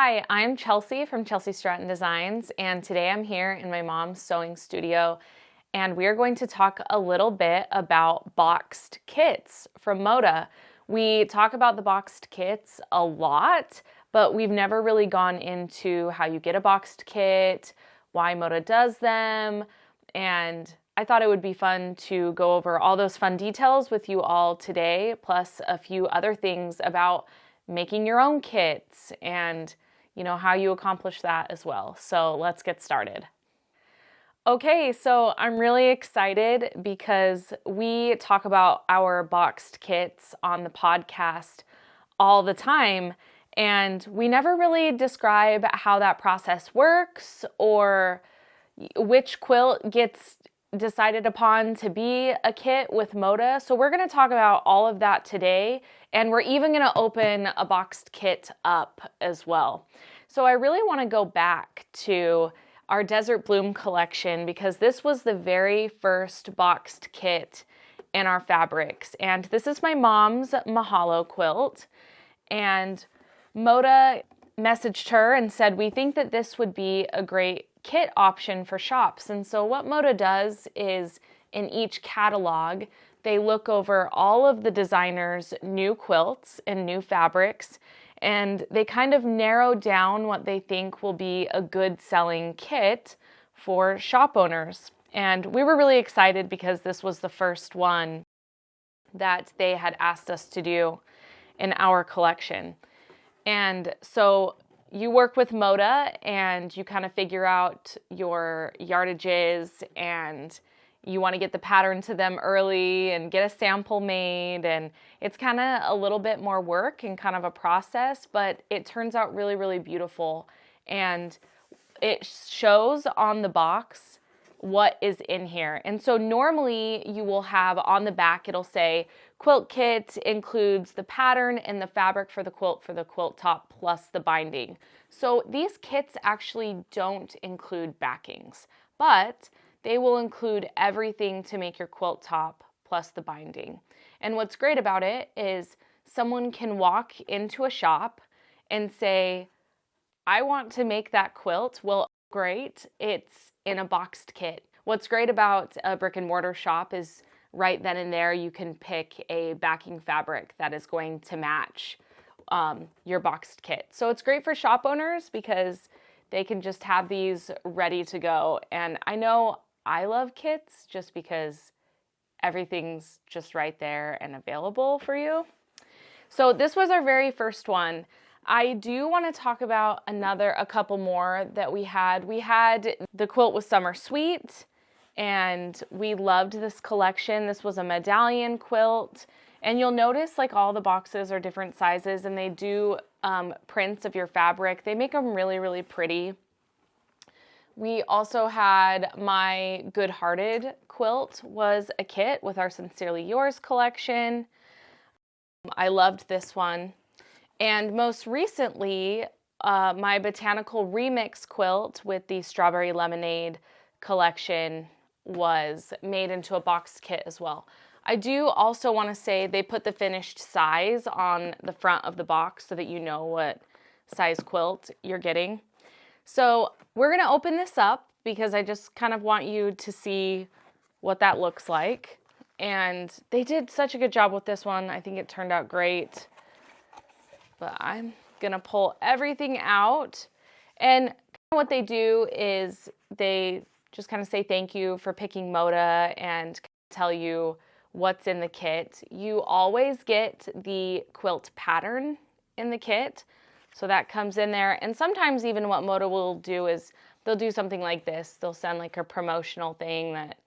Hi, I'm Chelsea from Chelsi Stratton Designs, and today I'm here in my mom's sewing studio, and we are going to talk a little bit about boxed kits from Moda. We talk about the boxed kits a lot, but we've never really gone into how you get a boxed kit, why Moda does them, and I thought it would be fun to go over all those fun details with you all today, plus a few other things about making your own kits and how you accomplish that as well. So let's get started. Okay, so I'm really excited because we talk about our boxed kits on the podcast all the time, and we never really describe how that process works or which quilt gets decided upon to be a kit with Moda. So we're going to talk about all of that today, and we're even going to open a boxed kit up as well. So I really want to go back to our Desert Bloom collection because this was the very first boxed kit in our fabrics, and this is my mom's Mahalo quilt, and Moda messaged her and said, we think that this would be a great kit option for shops. And so what Moda does is in each catalog, they look over all of the designers' new quilts and new fabrics, and they kind of narrow down what they think will be a good selling kit for shop owners. And we were really excited because this was the first one that they had asked us to do in our collection. And so you work with Moda and you kind of figure out your yardages, and you want to get the pattern to them early and get a sample made, and it's kind of a little bit more work and kind of a process, but it turns out really, really beautiful, and it shows on the box what is in here. And so normally you will have on the back, it'll say quilt kit includes the pattern and the fabric for the quilt top plus the binding. So these kits actually don't include backings, but they will include everything to make your quilt top plus the binding. And what's great about it is someone can walk into a shop and say, I want to make that quilt. Well, great, it's in a boxed kit. What's great about a brick and mortar shop is right then and there you can pick a backing fabric that is going to match your boxed kit. So it's great for shop owners because they can just have these ready to go. And I know I love kits just because everything's just right there and available for you. So this was our very first one. I do want to talk about a couple more that we had. We had the quilt with Summer Sweet, and we loved this collection. This was a medallion quilt, and you'll notice like all the boxes are different sizes, and they do prints of your fabric. They make them really, really pretty. We also had my Good Hearted quilt was a kit with our Sincerely Yours collection. I loved this one. And most recently, my Botanical Remix quilt with the Strawberry Lemonade collection was made into a boxed kit as well. I do also want to say they put the finished size on the front of the box so that you know what size quilt you're getting. So we're going to open this up because I just kind of want you to see what that looks like. And they did such a good job with this one. I think it turned out great. But I'm going to pull everything out. And what they do is they just kind of say thank you for picking Moda and tell you what's in the kit. You always get the quilt pattern in the kit. So that comes in there. And sometimes even what Moda will do is they'll do something like this. They'll send like a promotional thing that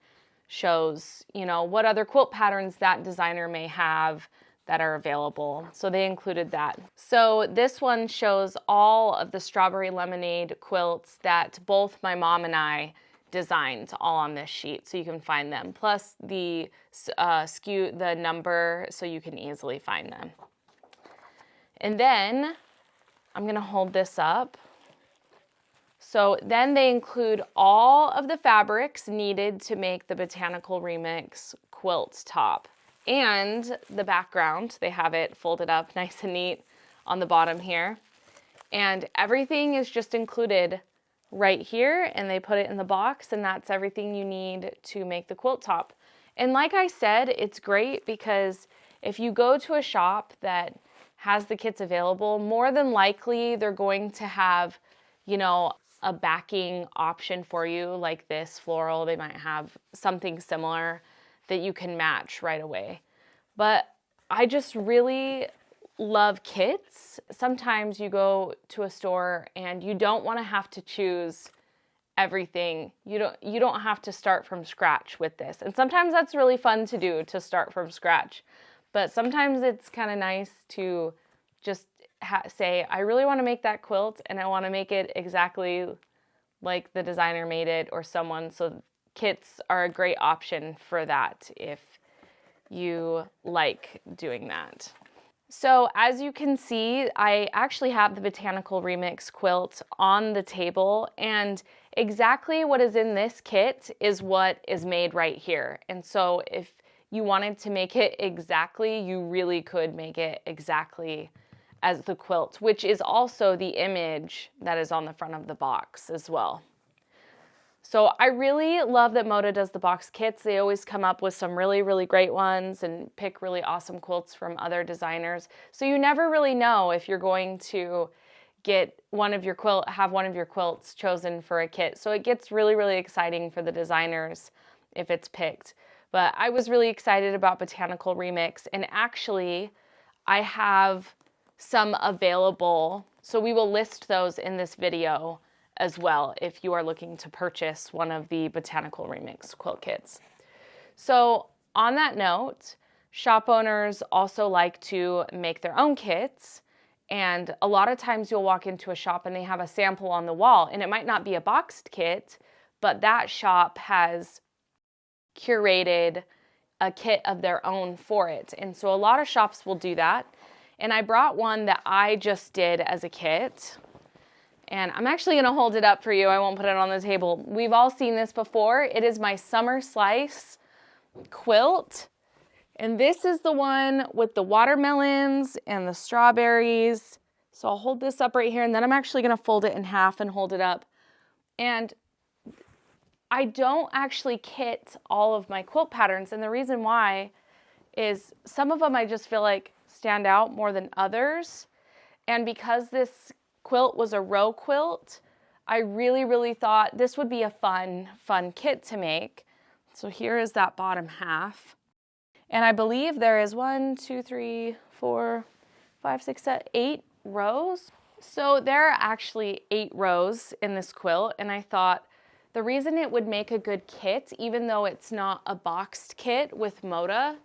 shows, what other quilt patterns that designer may have that are available. So they included that. So this one shows all of the Strawberry Lemonade quilts that both my mom and I designed all on this sheet, so you can find them. Plus the the number, so you can easily find them. And then I'm gonna hold this up. So then they include all of the fabrics needed to make the Botanical Remix quilt top. And the background, they have it folded up nice and neat on the bottom here. And everything is just included right here, and they put it in the box, and that's everything you need to make the quilt top. And like I said, it's great because if you go to a shop that has the kits available, more than likely they're going to have, you know, a backing option for you like this floral. They might have something similar that you can match right away. But I just really love kits. Sometimes you go to a store and you don't want to have to choose everything. You don't have to start from scratch with this. And sometimes that's really fun to do, to start from scratch. But sometimes it's kind of nice to just say, I really want to make that quilt and I want to make it exactly like the designer made it or someone. So kits are a great option for that if you like doing that. So as you can see, I actually have the Botanical Remix quilt on the table, and exactly what is in this kit is what is made right here. And so if you wanted to make it exactly, you really could make it exactly as the quilt, which is also the image that is on the front of the box as well. So I really love that Moda does the box kits. They always come up with some really, really great ones and pick really awesome quilts from other designers. So you never really know if you're going to get have one of your quilts chosen for a kit. So it gets really, really exciting for the designers if it's picked. But I was really excited about Botanical Remix, and actually I have some available, so we will list those in this video as well if you are looking to purchase one of the Botanical Remix quilt kits. So on that note, shop owners also like to make their own kits, and a lot of times you'll walk into a shop and they have a sample on the wall, and it might not be a boxed kit, but that shop has curated a kit of their own for it. And so a lot of shops will do that. And I brought one that I just did as a kit. And I'm actually going to hold it up for you. I won't put it on the table. We've all seen this before. It is my Summer Slice quilt. And this is the one with the watermelons and the strawberries. So I'll hold this up right here, and then I'm actually going to fold it in half and hold it up. And I don't actually kit all of my quilt patterns. And the reason why is some of them I just feel like stand out more than others. And because this quilt was a row quilt, I really, really thought this would be a fun kit to make. So here is that bottom half. And I believe there is 1, 2, 3, 4, 5, 6, 7, 8 rows. So there are actually 8 rows in this quilt. And I thought the reason it would make a good kit, even though it's not a boxed kit with Moda,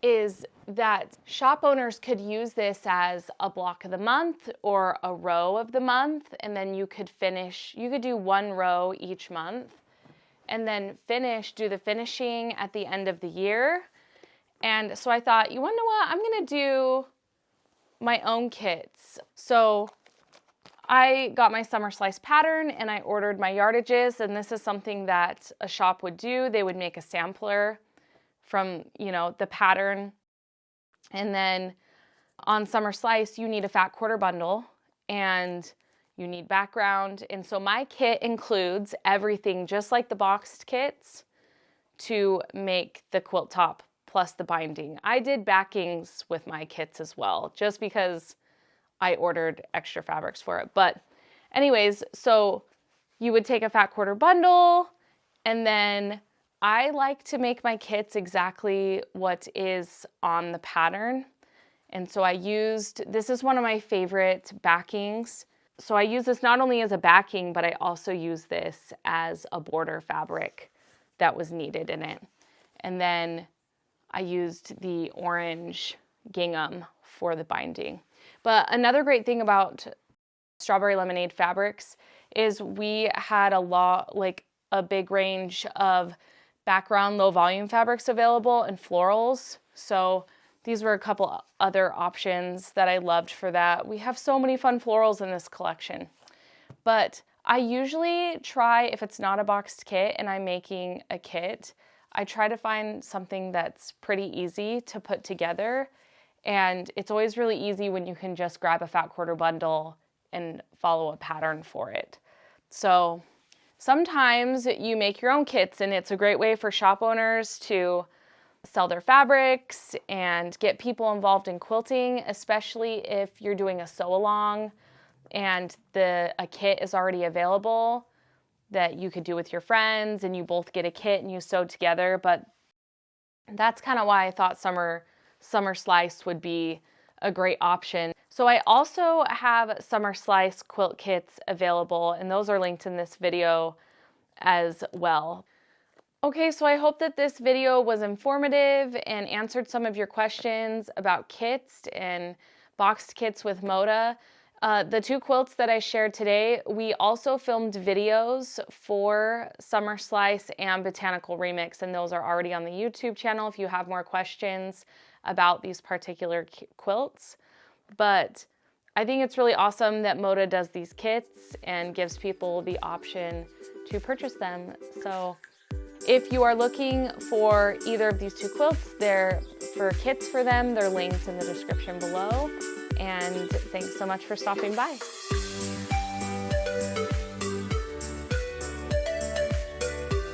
is that shop owners could use this as a block of the month or a row of the month, and then you could do 1 row each month and then do the finishing at the end of the year. And so I thought, you want to know what? I'm going to do my own kits. So I got my Summer Slice pattern and I ordered my yardages, and this is something that a shop would do. They would make a sampler from, the pattern. And then on Summer Slice, you need a fat quarter bundle and you need background. And so my kit includes everything just like the boxed kits to make the quilt top plus the binding. I did backings with my kits as well, just because I ordered extra fabrics for it. But anyways, so you would take a fat quarter bundle, and then I like to make my kits exactly what is on the pattern. And so this is one of my favorite backings. So I use this not only as a backing, but I also use this as a border fabric that was needed in it. And then I used the orange gingham for the binding. But another great thing about Strawberry Lemonade fabrics is we had a big range of background low volume fabrics available and florals. So these were a couple other options that I loved for that. We have so many fun florals in this collection. But I usually try, if it's not a boxed kit and I'm making a kit, I try to find something that's pretty easy to put together. And it's always really easy when you can just grab a fat quarter bundle and follow a pattern for it. So sometimes you make your own kits, and it's a great way for shop owners to sell their fabrics and get people involved in quilting, especially if you're doing a sew-along and a kit is already available that you could do with your friends, and you both get a kit and you sew together. But that's kind of why I thought summer slice would be a great option. So I also have summer slice quilt kits available, and those are linked in this video as well. Okay, so I hope that this video was informative and answered some of your questions about kits and boxed kits with Moda. The 2 quilts that I shared today, we also filmed videos for Summer Slice and Botanical Remix, and those are already on the YouTube channel if you have more questions about these particular quilts. But I think it's really awesome that Moda does these kits and gives people the option to purchase them. So if you are looking for either of these 2 quilts, they're for kits for them. They're linked in the description below. And thanks so much for stopping by.